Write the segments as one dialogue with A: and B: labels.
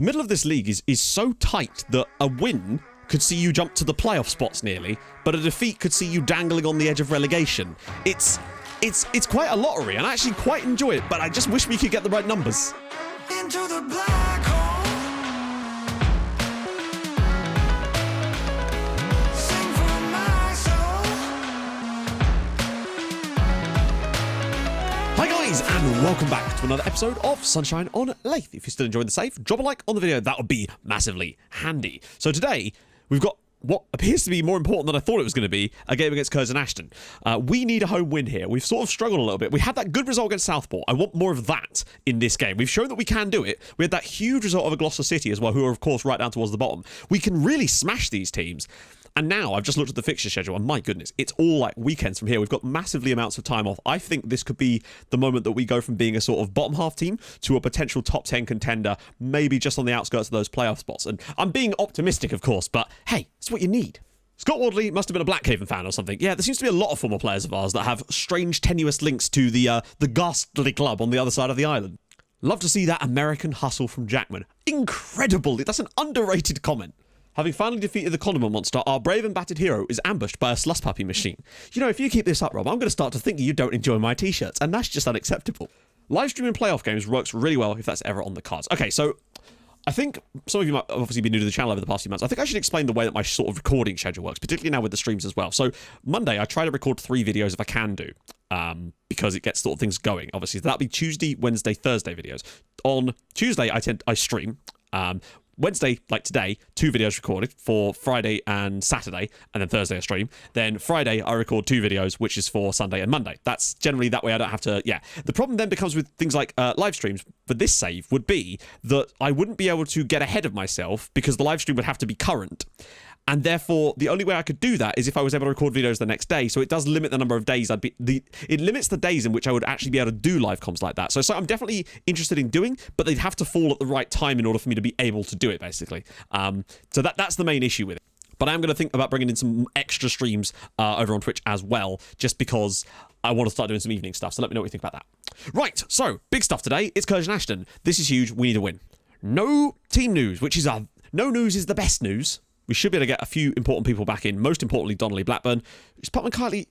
A: The middle of this league is so tight that a win could see you jump to the playoff spots nearly, but a defeat could see you dangling on the edge of relegation. It's quite a lottery, and I actually quite enjoy it, but I just wish we could get the right numbers.
B: Into the black hole. Sing for my soul.
A: Hi guys, and welcome back to another episode of Sunshine on Leyth. If you're still enjoying the save, drop a like on the video, that would be massively handy. So today, we've got what appears to be more important than I thought it was going to be, a game against Curzon Ashton. We need a home win here. We've sort of struggled a little bit. We had that good result against Southport. I want more of that in this game. We've shown that we can do it. We had that huge result over Gloucester City as well, who are, of course, right down towards the bottom. We can really smash these teams. And now I've just looked at the fixture schedule, and my goodness, it's all like weekends from here. We've got massively amounts of time off. I think this could be the moment that we go from being a sort of bottom half team to a potential top 10 contender, maybe just on the outskirts of those playoff spots. And I'm being optimistic, of course, but hey, it's what you need. Scott Wardley must have been a Blackhaven fan or something. Yeah, there seems to be a lot of former players of ours that have strange, tenuous links to the ghastly club on the other side of the island. Love to see that American hustle from Jackman. Incredible. That's an underrated comment. Having finally defeated the condiment monster, our brave and battered hero is ambushed by a slush puppy machine. You know, if you keep this up, Rob, I'm going to start to think you don't enjoy my t-shirts, and that's just unacceptable. Live streaming playoff games works really well if that's ever on the cards. Okay, so I think some of you might obviously be new to the channel over the past few months. I think I should explain the way that my sort of recording schedule works, particularly now with the streams as well. So Monday, I try to record 3 videos if I can do, because it gets sort of things going. Obviously, that'll be Tuesday, Wednesday, Thursday videos. On Tuesday, I stream. Wednesday, like today, 2 videos recorded for Friday and Saturday, and then Thursday I stream. Then Friday, I record 2 videos, which is for Sunday and Monday. That's generally that way I don't have to, yeah. The problem then becomes with things like live streams for this save would be that I wouldn't be able to get ahead of myself because the live stream would have to be current. And therefore, the only way I could do that is if I was able to record videos the next day. So it does limit the number of days it limits the days in which I would actually be able to do live comms like that. So I'm definitely interested in doing, but they'd have to fall at the right time in order for me to be able to do it, basically. So that's the main issue with it. But I am going to think about bringing in some extra streams over on Twitch as well, just because I want to start doing some evening stuff. So let me know what you think about that. Right, so big stuff today. It's Curzon Ashton. This is huge. We need a win. No team news, which is no news is the best news. We should be able to get a few important people back in. Most importantly, Donnelly Blackburn. Is Putman Kiley?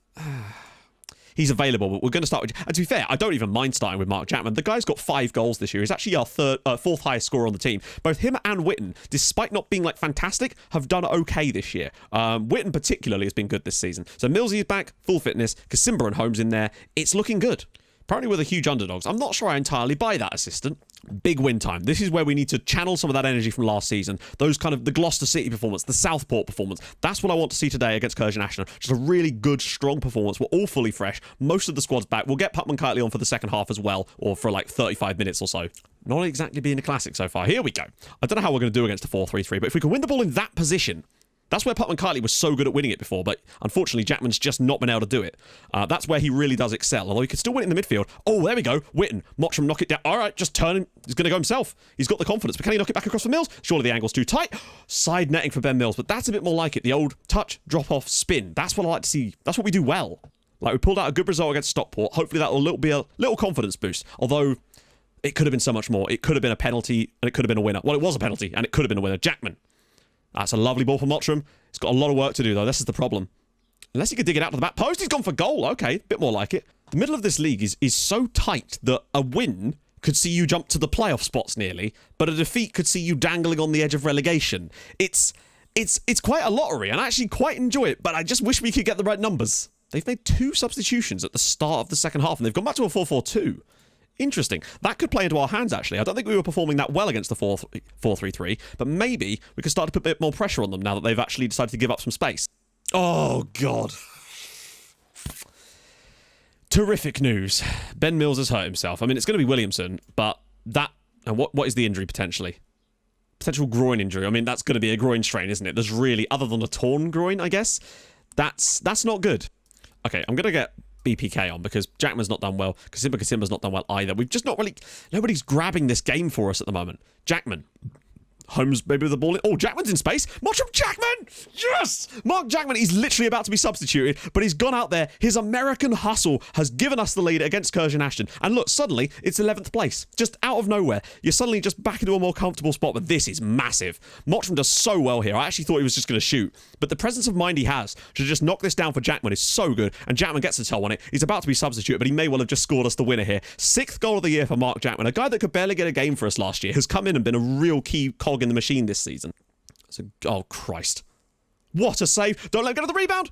A: He's available, but we're going to start with... And to be fair, I don't even mind starting with Mark Jackman. The guy's got 5 goals this year. He's actually our 4th highest scorer on the team. Both him and Witten, despite not being like fantastic, have done okay this year. Witten particularly has been good this season. So Millsy is back, full fitness. Kasimba and Holmes in there. It's looking good. Apparently we're the huge underdogs. I'm not sure I entirely buy that assistant. Big win time. This is where we need to channel some of that energy from last season. Those kind of the Gloucester City performance, the Southport performance. That's what I want to see today against Curzon Ashton. Just a really good, strong performance. We're all fully fresh. Most of the squad's back. We'll get Putman Kiley on for the second half as well, or for like 35 minutes or so. Not exactly being a classic so far. Here we go. I don't know how we're going to do against a 4-3-3, but if we can win the ball in that position... That's where Putman Kiley was so good at winning it before, but unfortunately Jackman's just not been able to do it. That's where he really does excel, although he could still win it in the midfield. Oh, there we go. Witten. Mottram knock it down. All right, just turn him. He's going to go himself. He's got the confidence, but can he knock it back across for Mills? Surely the angle's too tight. Side netting for Ben Mills, but that's a bit more like it. The old touch, drop off, spin. That's what I like to see. That's what we do well. Like, we pulled out a good result against Stockport. Hopefully that will be a little confidence boost, although it could have been so much more. It could have been a penalty, and it could have been a winner. Well, it was a penalty, and it could have been a winner. Jackman. That's a lovely ball from Mottram. He's got a lot of work to do, though. This is the problem. Unless he could dig it out to the back post, he's gone for goal. Okay, a bit more like it. The middle of this league is so tight that a win could see you jump to the playoff spots nearly, but a defeat could see you dangling on the edge of relegation. It's quite a lottery, and I actually quite enjoy it, but I just wish we could get the right numbers. They've made 2 substitutions at the start of the second half, and they've gone back to a 4-4-2. Interesting. That could play into our hands, actually. I don't think we were performing that well against the 4-3-3, but maybe we could start to put a bit more pressure on them now that they've actually decided to give up some space. Oh, God. Terrific news. Ben Mills has hurt himself. I mean, it's going to be Williamson, but that... And what is the injury, potentially? Potential groin injury. I mean, that's going to be a groin strain, isn't it? There's really... Other than a torn groin, I guess. That's not good. Okay, I'm going to get... BPK on because Jackman's not done well. Kasimba's not done well either. We've just not really... Nobody's grabbing this game for us at the moment. Jackman. Holmes maybe with the ball in. Oh, Jackman's in space. Mottram Jackman! Yes! Mark Jackman, he's literally about to be substituted, but he's gone out there. His American hustle has given us the lead against Curzon Ashton. And look, suddenly, it's 11th place. Just out of nowhere. You're suddenly just back into a more comfortable spot, but this is massive. Mottram does so well here. I actually thought he was just going to shoot, but the presence of mind he has to just knock this down for Jackman is so good, and Jackman gets the toe on it. He's about to be substituted, but he may well have just scored us the winner here. 6th goal of the year for Mark Jackman, a guy that could barely get a game for us last year, has come in and been a real key cog in the machine this season. So, oh Christ. What a save. Don't let him get to the rebound.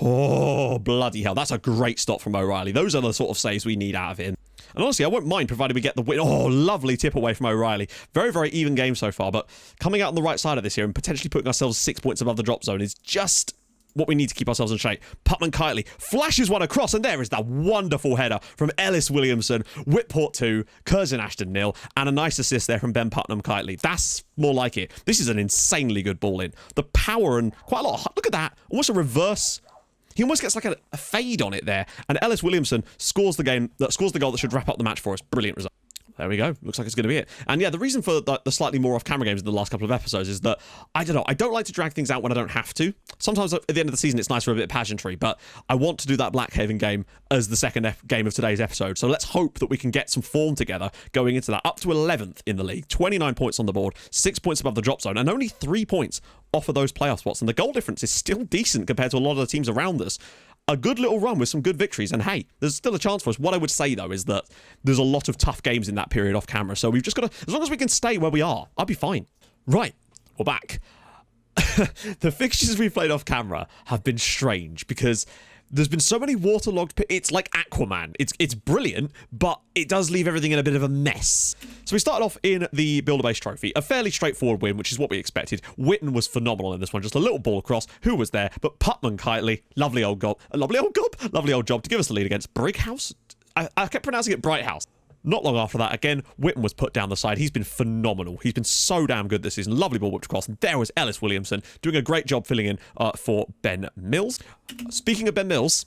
A: Oh, bloody hell. That's a great stop from O'Reilly. Those are the sort of saves we need out of him. And honestly, I won't mind provided we get the win. Oh, lovely tip away from O'Reilly. Very, very even game so far, but coming out on the right side of this here and potentially putting ourselves 6 points above the drop zone is just what we need to keep ourselves in shape. Putman Kitely flashes one across, and there is that wonderful header from Ellis Williamson. Whitport 2, Curzon Ashton 0, and a nice assist there from Ben Putnam Kitely. That's more like it. This is an insanely good ball in. The power and quite a lot of... Look at that. Almost a reverse... He almost gets like a fade on it there. And Ellis Williamson scores the goal that should wrap up the match for us. Brilliant result. There we go. Looks like it's going to be it. And yeah, the reason for the slightly more off-camera games in the last couple of episodes is that, I don't know, I don't like to drag things out when I don't have to. Sometimes at the end of the season, it's nice for a bit of pageantry, but I want to do that Blackhaven game as the second game of today's episode. So let's hope that we can get some form together going into that. Up to 11th in the league, 29 points on the board, 6 points above the drop zone, and only 3 points off of those playoff spots. And the goal difference is still decent compared to a lot of the teams around us. A good little run with some good victories, and hey, there's still a chance for us. What I would say, though, is that there's a lot of tough games in that period off camera, so we've just got to, as long as we can stay where we are, I'll be fine. Right, we're back. The fixtures we've played off camera have been strange, because there's been so many waterlogged... It's like Aquaman. It's brilliant, but it does leave everything in a bit of a mess. So we started off in the Builder-Base Trophy. A fairly straightforward win, which is what we expected. Witten was phenomenal in this one. Just a little ball across. Who was there? But Putman Kitely. Lovely old job to give us the lead against Brighouse. I kept pronouncing it Brighthouse. Not long after that, again, Witten was put down the side. He's been phenomenal. He's been so damn good this season. Lovely ball whipped across. And there was Ellis Williamson doing a great job filling in for Ben Mills. Speaking of Ben Mills,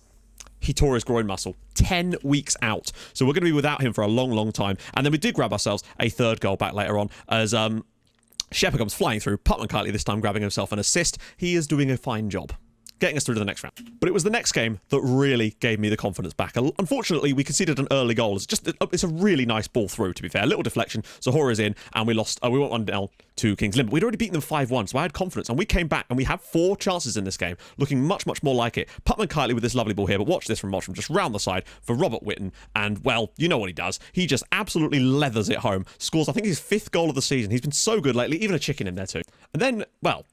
A: he tore his groin muscle. 10 weeks out. So we're going to be without him for a long, long time. And then we did grab ourselves a third goal back later on as Shepard comes flying through. Putman Kitely this time grabbing himself an assist. He is doing a fine job getting us through to the next round. But it was the next game that really gave me the confidence back. Unfortunately, we conceded an early goal. It's a really nice ball through, to be fair. A little deflection. Zohora's in, and we lost. We went 1-0 to King's Lynn. But we'd already beaten them 5-1, so I had confidence. And we came back, and we had 4 chances in this game, looking much, much more like it. Putman Kitely with this lovely ball here, but watch this from Mottram, just round the side for Robert Witten. And, well, you know what he does. He just absolutely leathers it home. Scores, I think, his 5th goal of the season. He's been so good lately, even a chicken in there too. And then, well...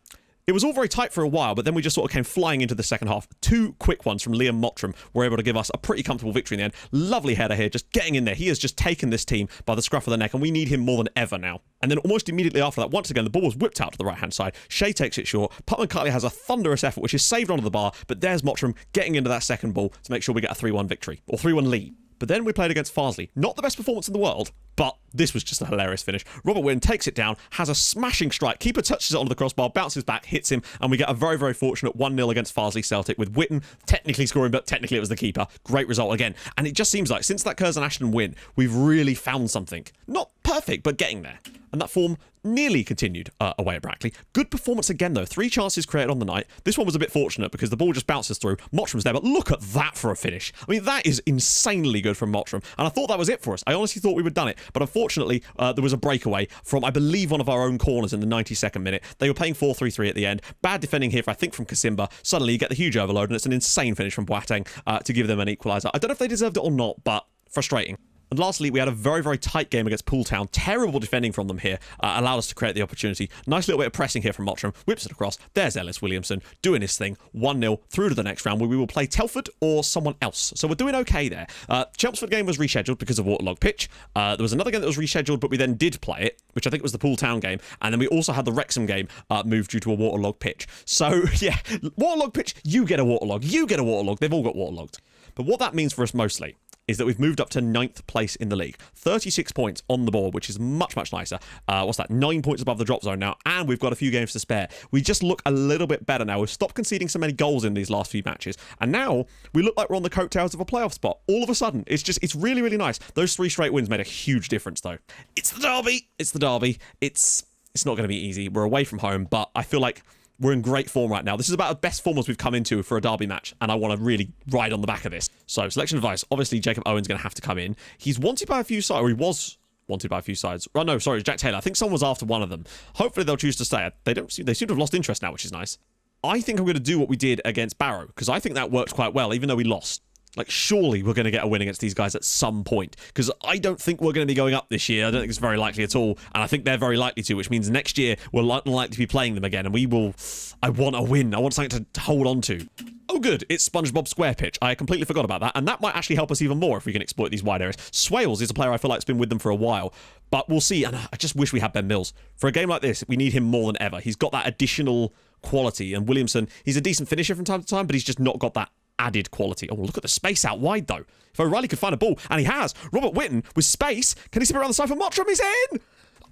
A: It was all very tight for a while, but then we just sort of came flying into the second half. 2 quick ones from Liam Mottram were able to give us a pretty comfortable victory in the end. Lovely header here, just getting in there. He has just taken this team by the scruff of the neck, and we need him more than ever now. And then almost immediately after that, once again, the ball was whipped out to the right-hand side. Shea takes it short. Putman Kitely has a thunderous effort, which is saved onto the bar, but there's Mottram getting into that second ball to make sure we get a 3-1 victory, or 3-1 lead. But then we played against Farsley. Not the best performance in the world, but this was just a hilarious finish. Robert Wynn takes it down, has a smashing strike. Keeper touches it onto the crossbar, bounces back, hits him, and we get a very, very fortunate 1-0 against Farsley Celtic with Witten technically scoring, but technically it was the keeper. Great result again. And it just seems like since that Curzon Ashton win, we've really found something. Not perfect, but getting there. And that form nearly continued away at Brackley. Good performance again, though. 3 chances created on the night. This one was a bit fortunate because the ball just bounces through. Mottram's there, but look at that for a finish. I mean, that is insanely good from Mottram. And I thought that was it for us. I honestly thought we would have done it. But unfortunately, there was a breakaway from, I believe, one of our own corners in the 92nd minute. They were playing 4-3-3 at the end. Bad defending here, I think, from Kasimba. Suddenly, you get the huge overload, and it's an insane finish from Boateng to give them an equaliser. I don't know if they deserved it or not, but frustrating. And lastly, we had a very, very tight game against Pooltown. Terrible defending from them here. Allowed us to create the opportunity. Nice little bit of pressing here from Mottram. Whips it across. There's Ellis Williamson doing his thing. 1-0 through to the next round where we will play Telford or someone else. So we're doing okay there. Chelmsford game was rescheduled because of waterlogged pitch. There was another game that was rescheduled, but we then did play it, which I think was the Pooltown game. And then we also had the Wrexham game moved due to a waterlogged pitch. So, yeah, waterlogged pitch, you get a waterlog. You get a waterlog. They've all got waterlogged. But what that means for us mostly is that we've moved up to 9th place in the league. 36 points on the board, which is much, much nicer. What's that? 9 points above the drop zone now, and we've got a few games to spare. We just look a little bit better now. We've stopped conceding so many goals in these last few matches, and now we look like we're on the coattails of a playoff spot. All of a sudden, it's really, really nice. Those 3 straight wins made a huge difference, though. It's the derby. It's the derby. It's It's not going to be easy. We're away from home, but I feel like we're in great form right now. This is about the best form as we've come into for a derby match, and I want to really ride on the back of this. So, selection advice. Obviously, Jacob Owen's going to have to come in. He's wanted by a few sides, or he was wanted by a few sides. Oh, no, sorry, Jack Taylor. I think someone was after one of them. Hopefully, they'll choose to stay. They seem to have lost interest now, which is nice. I think I'm going to do what we did against Barrow, because I think that worked quite well, even though we lost. Like, surely we're going to get a win against these guys at some point, because I don't think we're going to be going up this year. I don't think it's very likely at all, and I think they're very likely to, which means next year we're likely to be playing them again, and we will... I want a win. I want something to hold on to. Oh, good. It's SpongeBob Square Pitch. I completely forgot about that, and that might actually help us even more if we can exploit these wide areas. Swales is a player I feel like has been with them for a while, but we'll see, and I just wish we had Ben Mills. For a game like this, we need him more than ever. He's got that additional quality, and Williamson, he's a decent finisher from time to time, but he's just not got that added quality. Oh, look at the space out wide, though. If O'Reilly could find a ball, and he has, Robert Whitten with space, can he slip around the side for Mottram? He's in!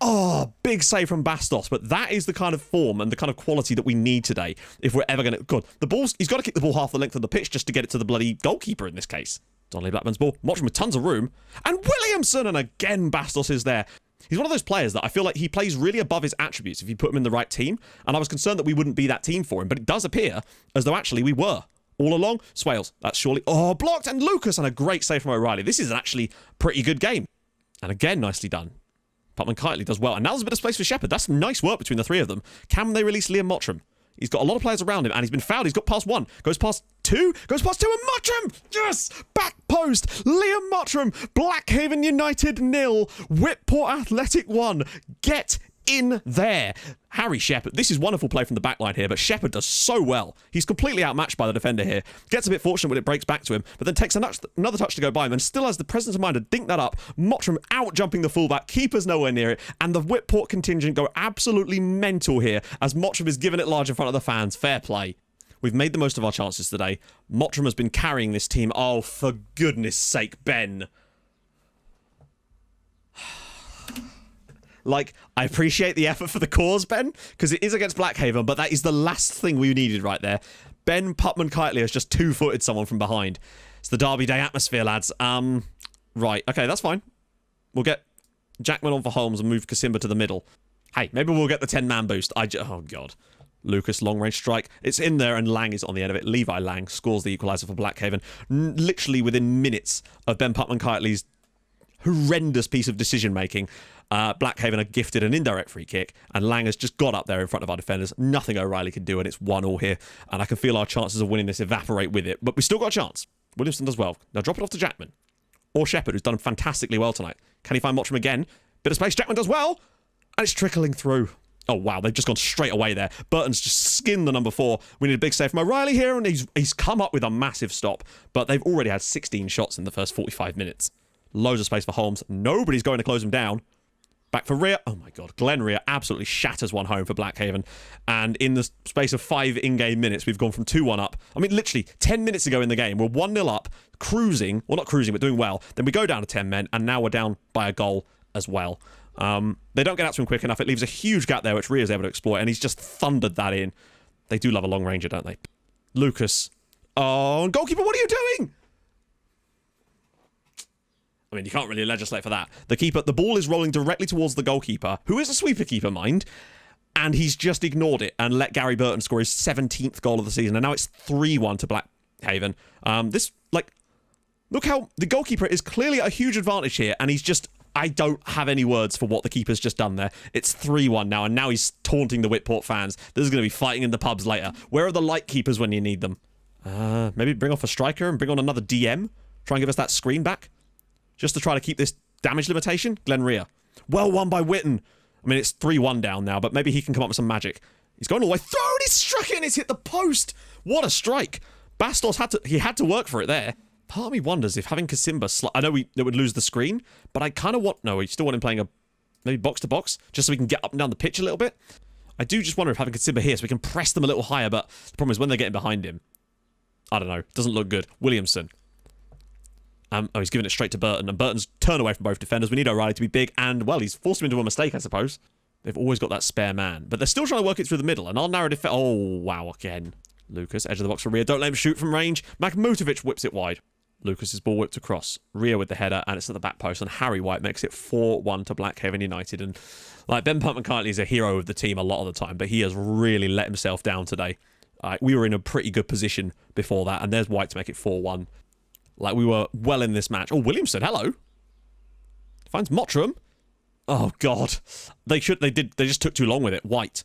A: Oh, big save from Bastos, but that is the kind of form and the kind of quality that we need today if we're ever going to... God, the ball's... He's got to kick the ball half the length of the pitch just to get it to the bloody goalkeeper in this case. Donnelly Blackman's ball. Mottram with tons of room. And Williamson, and again Bastos is there. He's one of those players that I feel like he plays really above his attributes if you put him in the right team, and I was concerned that we wouldn't be that team for him, but it does appear as though actually we were. All along, Swales, that's surely... Oh, blocked, and Lucas, and a great save from O'Reilly. This is an actually pretty good game. And again, nicely done. Putman-Kitely does well, and now there's a bit of space for Shepherd. That's nice work between the three of them. Can they release Liam Mottram? He's got a lot of players around him, and he's been fouled. He's got past one, goes past two, and Mottram! Yes! Back post! Liam Mottram! Blackhaven United 0, Whitport Athletic 1. Get in there. Harry Shepherd. This is wonderful play from the back line here, but Shepherd does so well. He's completely outmatched by the defender here. Gets a bit fortunate when it breaks back to him, but then takes another touch to go by him and still has the presence of mind to dink that up. Mottram out jumping the fullback. Keeper's nowhere near it, and the Whitport contingent go absolutely mental here as Mottram is giving it large in front of the fans. Fair play. We've made the most of our chances today. Mottram has been carrying this team. Oh, for goodness sake, Ben. Like, I appreciate the effort for the cause, Ben, because it is against Blackhaven, but that is the last thing we needed right there. Ben Putman-Kitely has just two-footed someone from behind. It's the Derby Day atmosphere, lads. Right, okay, that's fine. We'll get Jackman on for Holmes and move Kasimba to the middle. Hey, maybe we'll get the 10-man boost. Oh, God. Lucas, long-range strike. It's in there, and Lang is on the end of it. Levi Lang scores the equaliser for Blackhaven. Literally within minutes of Ben Putman-Kitely's horrendous piece of decision-making, Blackhaven are gifted an indirect free kick, and Lang has just got up there in front of our defenders. Nothing O'Reilly can do, and it's 1-1 here, and I can feel our chances of winning this evaporate with it, but we still got a chance. Williamson does well. Now drop it off to Jackman. Or Shepherd, who's done fantastically well tonight. Can he find Mottram again? Bit of space. Jackman does well, and it's trickling through. Oh, wow, they've just gone straight away there. Burton's just skinned the number 4. We need a big save from O'Reilly here, and he's come up with a massive stop, but they've already had 16 shots in the first 45 minutes. Loads of space for Holmes. Nobody's going to close him down. Back for Rhea. Oh my God. Glenn Rhea absolutely shatters one home for Blackhaven. And in the space of 5 in-game minutes, we've gone from 2-1 up. I mean, literally 10 minutes ago in the game, we're 1-0 up, cruising. Well, not cruising, but doing well. Then we go down to 10 men, and now we're down by a goal as well. They don't get out to him quick enough. It leaves a huge gap there, which Rhea's able to exploit, and he's just thundered that in. They do love a long ranger, don't they? Lucas. Oh, goalkeeper, what are you doing? I mean, you can't really legislate for that. The ball is rolling directly towards the goalkeeper, who is a sweeper keeper, mind, and he's just ignored it and let Gary Burton score his 17th goal of the season, and now it's 3-1 to Blackhaven. Look how the goalkeeper is clearly a huge advantage here, and he's just... I don't have any words for what the keeper's just done there. It's 3-1 now, and now he's taunting the Whitport fans. This is going to be fighting in the pubs later. Where are the light keepers when you need them? Maybe bring off a striker and bring on another DM? Try and give us that screen back? Just to try to keep this damage limitation? Glenn Rhea. Well won by Whitten. I mean, it's 3-1 down now, but maybe he can come up with some magic. He's going all the way through, and he's struck it, and it's hit the post. What a strike. Bastos had to work for it there. Part of me wonders if having Kasimba... I know it would lose the screen, but I kind of want... No, we still want him playing maybe box-to-box, just so we can get up and down the pitch a little bit. I do just wonder if having Kasimba here so we can press them a little higher, but the problem is when they're getting behind him. I don't know. Doesn't look good. Williamson. He's giving it straight to Burton, and Burton's turned away from both defenders. We need O'Reilly to be big, and, well, he's forced him into a mistake, I suppose. They've always got that spare man, but they're still trying to work it through the middle, and our narrow defense... Oh, wow, again. Lucas, edge of the box for Rhea. Don't let him shoot from range. Makhmutovic whips it wide. Lucas's ball whipped across. Ria with the header, and it's at the back post, and Harry White makes it 4-1 to Blackhaven United. And like Ben Pumpman-Cartley is a hero of the team a lot of the time, but he has really let himself down today. We were in a pretty good position before that, and there's White to make it 4-1. Like, we were well in this match. Oh, Williamson, hello. Finds Mottram. Oh, God. They just took too long with it. White.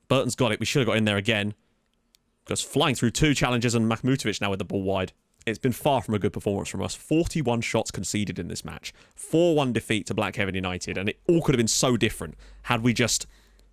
A: Burton's got it. We should have got in there again. Goes flying through 2 challenges, and Makhmutovic now with the ball wide. It's been far from a good performance from us. 41 shots conceded in this match. 4-1 defeat to Blackhaven United, and it all could have been so different had we just...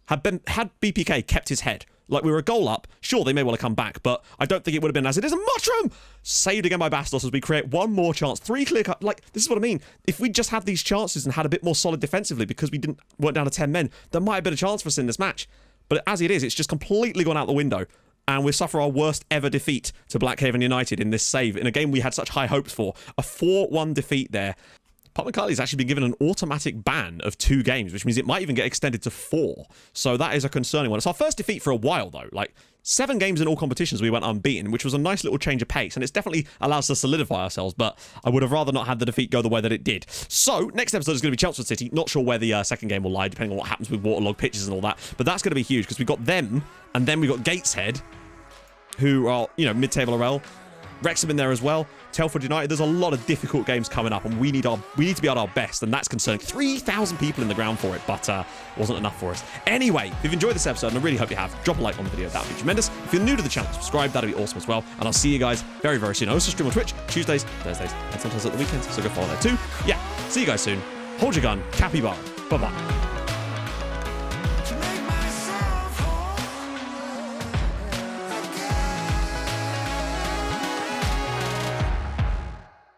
A: Had BPK kept his head. Like, we were a goal up. Sure, they may well have come back, but I don't think it would have been as it is. And Mottram! Saved again by Bastos as we create one more chance. 3 clear cut. Like, this is what I mean. If we just had these chances and had a bit more solid defensively because we weren't down to 10 men, there might have been a chance for us in this match. But as it is, it's just completely gone out the window. And we suffer our worst ever defeat to Blackhaven United in this save, in a game we had such high hopes for. A 4-1 defeat there. Pumpman-Cartley's actually been given an automatic ban of 2 games, which means it might even get extended to 4. So that is a concerning one. It's our first defeat for a while, though. Like, 7 games in all competitions we went unbeaten, which was a nice little change of pace, and it's definitely allows us to solidify ourselves, but I would have rather not had the defeat go the way that it did. So, next episode is going to be Chelmsford City. Not sure where the second game will lie, depending on what happens with waterlogged pitches and all that, but that's going to be huge, because we got them, and then we got Gateshead, who are, you know, mid-table RL. Wrexham in there as well. Telford United. There's a lot of difficult games coming up, and we need to be at our best, and that's concerning. 3,000 people in the ground for it, but wasn't enough for us. Anyway, if you've enjoyed this episode, and I really hope you have, drop a like on the video. That would be tremendous. If you're new to the channel, subscribe. That'd be awesome as well. And I'll see you guys very, very soon. I also stream on Twitch Tuesdays, Thursdays, and sometimes at the weekends, so go follow there too. Yeah, see you guys soon. Hold your gun. Capybara. Bye-bye.